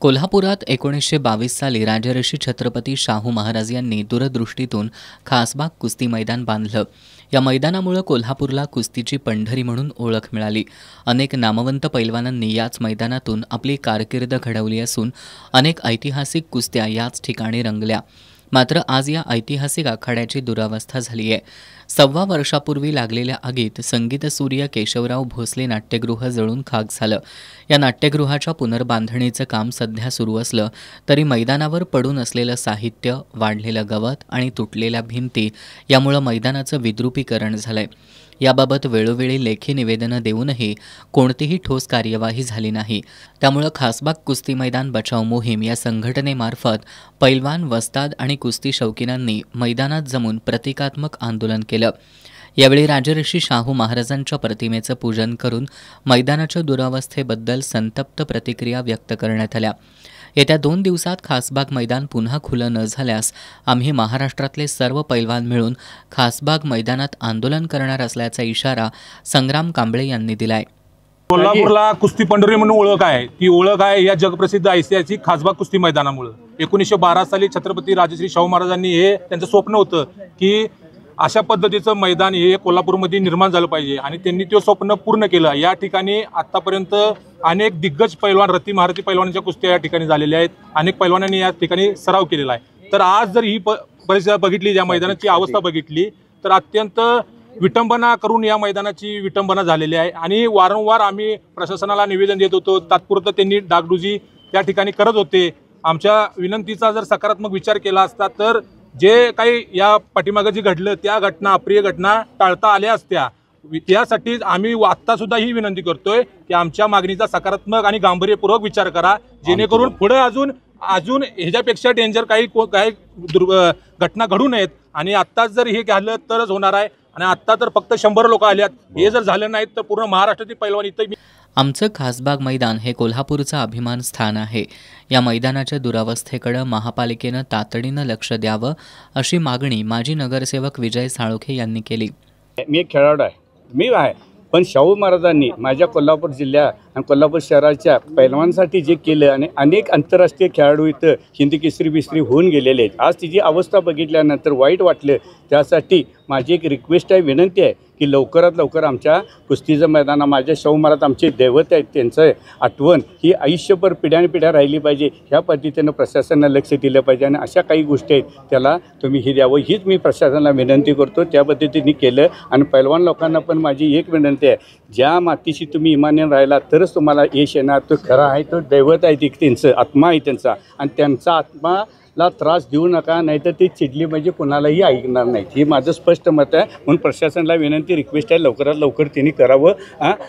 कोल्हापुरात 1922 साली राजर्षी छत्रपती शाहू महाराज यांनी दूरदृष्टीतून खासबाग कुस्ती मैदान बांधलं। या मैदानामुळे कोल्हापूरला कुस्तीची पंढरी म्हणून ओळख मिळाली। अनेक नामवंत पैलवानांनी याच मैदानातून आपली कारकीर्द घडवली असून अनेक ऐतिहासिक कुस्त्या याच ठिकाणी रंगल्या। मात्र आज या ऐतिहासिक आखाड्याची दुरावस्था झाली आहे। 1.25 वर्षापूर्वी लागलेल्या आगीत संगीतसूर्य केशवराव भोसले नाट्यगृह जळून खाक झालं। या नाट्यगृहाच्या पुनर्बांधणीचं काम सध्या सुरू असलं तरी मैदानावर पडून असलेलं साहित्य, वाढलेलं गवत आणि तुटलेल्या भिंती यामुळे मैदानाचं विद्रुपीकरण झालंय। याबाबत वेळोवेळी लेखी निवेदनं देऊनही कोणतीही ठोस कार्यवाही झाली नाही। त्यामुळे खासबाग कुस्ती मैदान बचाव मोहीम या संघटनेमार्फत पैलवान, वस्ताद आणि कुस्ती शौकीनांनी मैदानात जमून प्रतिकात्मक आंदोलन केलं। यावेळी राजर्षी शाहू महाराजांच्या प्रतिमेचं पूजन करून मैदानाच्या दुरावस्थेबद्दल संतप्त प्रतिक्रिया व्यक्त करण्यात आल्या। येत्या 2 दिवसात खासबाग मैदान पुन्हा खुलं न झाल्यास आम्ही महाराष्ट्रातले सर्व पैलवान मिळून खासबाग मैदानात आंदोलन करणार असल्याचा इशारा संग्राम कांबळे यांनी दिलाय। कोल्हापूरला कुस्ती पंढरी म्हणून ओळख आहे। ती ओळख आहे या जगप्रसिद्ध ऐतिहासिक खासबाग कुस्ती मैदानामुळे। 1912 साली छत्रपती राजश्री शाहू महाराजांनी हे त्यांचं स्वप्न होतं की अशा पद्धतीचं मैदान हे कोल्हापूरमध्ये निर्माण झालं पाहिजे आणि त्यांनी ते स्वप्न पूर्ण केलं। या ठिकाणी आतापर्यंत अनेक दिग्गज पैलवान, रती महारथी पैलवानांच्या कुस्त्या या ठिकाणी झालेल्या आहेत। अनेक पैलवानांनी या ठिकाणी सराव केलेला आहे। तर आज जर ही परिस्थिती बघितली, या मैदानाची अवस्था बघितली तर अत्यंत विटंबना करून या मैदानाची विटंबना झालेली आहे आणि वारंवार आम्ही प्रशासनाला निवेदन देत होतो। तात्पुरतं त्यांनी डागडुजी त्या ठिकाणी करत होते। आमच्या विनंतीचा जर सकारात्मक विचार केला असता तर जे काही या पाठीमागे जी घडलं त्या घटना, अप्रिय घटना टाळता आल्या असत्या। त्यासाठी आम्ही आत्ता सुद्धा ही विनंती करतोय की आमच्या मागणीचा सकारात्मक आणि गांभीर्यपूर्वक विचार करा, जेणेकरून पुढे अजून ह्याच्यापेक्षा डेंजर काही घटना घडू नयेत। आणि आत्ताच जर हे झालं तरच होणार आहे आणि आत्ता तर फक्त 100 लोक आल्यात। हे जर झालं नाही तर पूर्ण महाराष्ट्रातील पैलवान इथं। आमचं खासबाग मैदान हे कोल्हापूरचं अभिमान स्थान आहे। या मैदानाच्या दुरावस्थेकडे महापालिकेनं तातडीनं लक्ष द्यावं अशी मागणी माजी नगरसेवक विजय साळोखे यांनी केली। मी एक खेळाडू आहे, मी आहे, पण शाहू महाराजांनी माझ्या कोल्हापूर जिल्ह्या आणि कोल्हापूर शहराच्या पैलवानांसाठी जे केलं आणि अनेक आंतरराष्ट्रीय खेळाडू इथं हिंदी केसरी बिसरी होऊन गेलेले आहेत। आज तिची अवस्था बघितल्यानंतर वाईट वाटलं। त्यासाठी माझी एक रिक्वेस्ट आहे, विनंती आहे की लवकरात लवकर आमच्या कुस्तीचं मैदान, माझ्या शाहू महाराज आमचे दैवत आहेत, त्यांचं आठवण ही आयुष्यभर पिढ्यानपिढ्या राहिली पाहिजे। ह्या पद्धतीनं प्रशासनानं लक्ष दिलं पाहिजे आणि अशा काही गोष्टी आहेत त्याला तुम्ही हे द्यावं, हीच मी प्रशासनाला विनंती करतो। त्या पद्धतीने केलं आणि पैलवान लोकांना पण माझी एक विनंती आहे, ज्या मातीशी तुम्ही इमान्याने राहिला तरच तुम्हाला यश येणार। तो खरा आहे, तो दैवत आहे, त्यांचं आत्मा आहे त्यांचा, आणि त्यांचा आत्माला त्रास देऊ नका, नाहीतर ते चिडली म्हणजे कुणालाही ऐकणार नाही। हे माझं स्पष्ट मत आहे। म्हणून प्रशासनाला विनंती, रिक्वेस्ट आहे, लवकरात लवकर त्यांनी करावं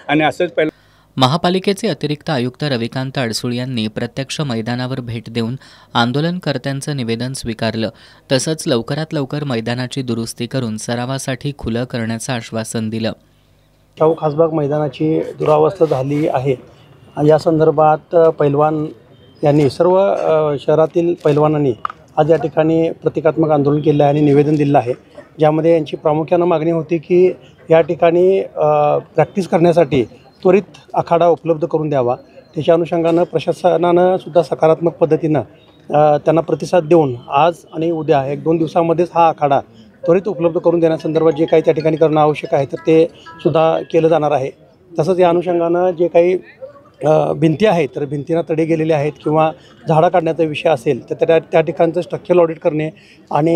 आणि असंच पहिलं। महापालिकेचे अतिरिक्त आयुक्त रविकांत अडसूळ यांनी प्रत्यक्ष मैदानावर भेट देऊन आंदोलनकर्त्यांचं निवेदन स्वीकारलं। तसंच लवकरात लवकर मैदानाची दुरुस्ती करून सरावासाठी खुलं करण्याचं आश्वासन दिलं। शाहू खासबाग मैदानाची दुरावस्था झाली आहे। या संदर्भात पैलवान यांनी, सर्व शहरातील पैलवानांनी आज या ठिकाणी प्रतिकात्मक आंदोलन केलं आहे आणि निवेदन दिलं आहे, ज्यामध्ये यांची प्रामुख्यानं मागणी होती की या ठिकाणी प्रॅक्टिस करण्यासाठी त्वरित आखाडा उपलब्ध करून द्यावा। त्याच्या अनुषंगानं प्रशासनानं सुद्धा सकारात्मक पद्धतीनं त्यांना प्रतिसाद देऊन आज आणि उद्या 1-2 दिवसामध्येच हा आखाडा त्वरित उपलब्ध करून देण्यासंदर्भात जे काही त्या ठिकाणी करणं आवश्यक आहे तर ते सुद्धा केलं जाणार आहे। तसंच या अनुषंगानं जे काही भिंती आहेत तर भिंतींना तडे गेलेले आहेत किंवा झाडं काढण्याचा विषय असेल तर त्या ठिकाणचं स्ट्रक्चरल ऑडिट करणे आणि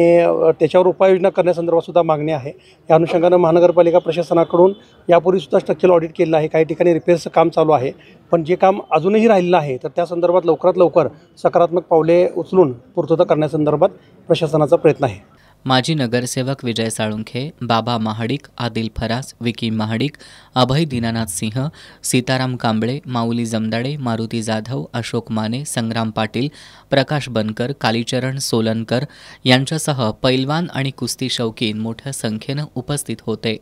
त्याच्यावर उपाययोजना करण्यासंदर्भात सुद्धा मागणी आहे। या अनुषंगानं महानगरपालिका प्रशासनाकडून यापूर्वीसुद्धा स्ट्रक्चरल ऑडिट केलं आहे। काही ठिकाणी रिपेअर्सचं काम चालू आहे, पण जे काम अजूनही राहिलेलं आहे तर त्या संदर्भात लवकरात लवकर सकारात्मक पावले उचलून पूर्तता करण्यासंदर्भात प्रशासनाचा प्रयत्न आहे। माजी नगरसेवक विजय साळुंखे, बाबा महाडिक, आदिल फरास, विकी महाडिक, अभय दीनानाथ सिंह, सीताराम कांबळे, माऊली जमदाडे, मारुती जाधव, अशोक माने, संग्राम पाटील, प्रकाश बनकर, कालीचरण सोलनकर यांच्यासह पैलवान आणि कुस्ती शौकीन मोठ्या संख्येनं उपस्थित होते।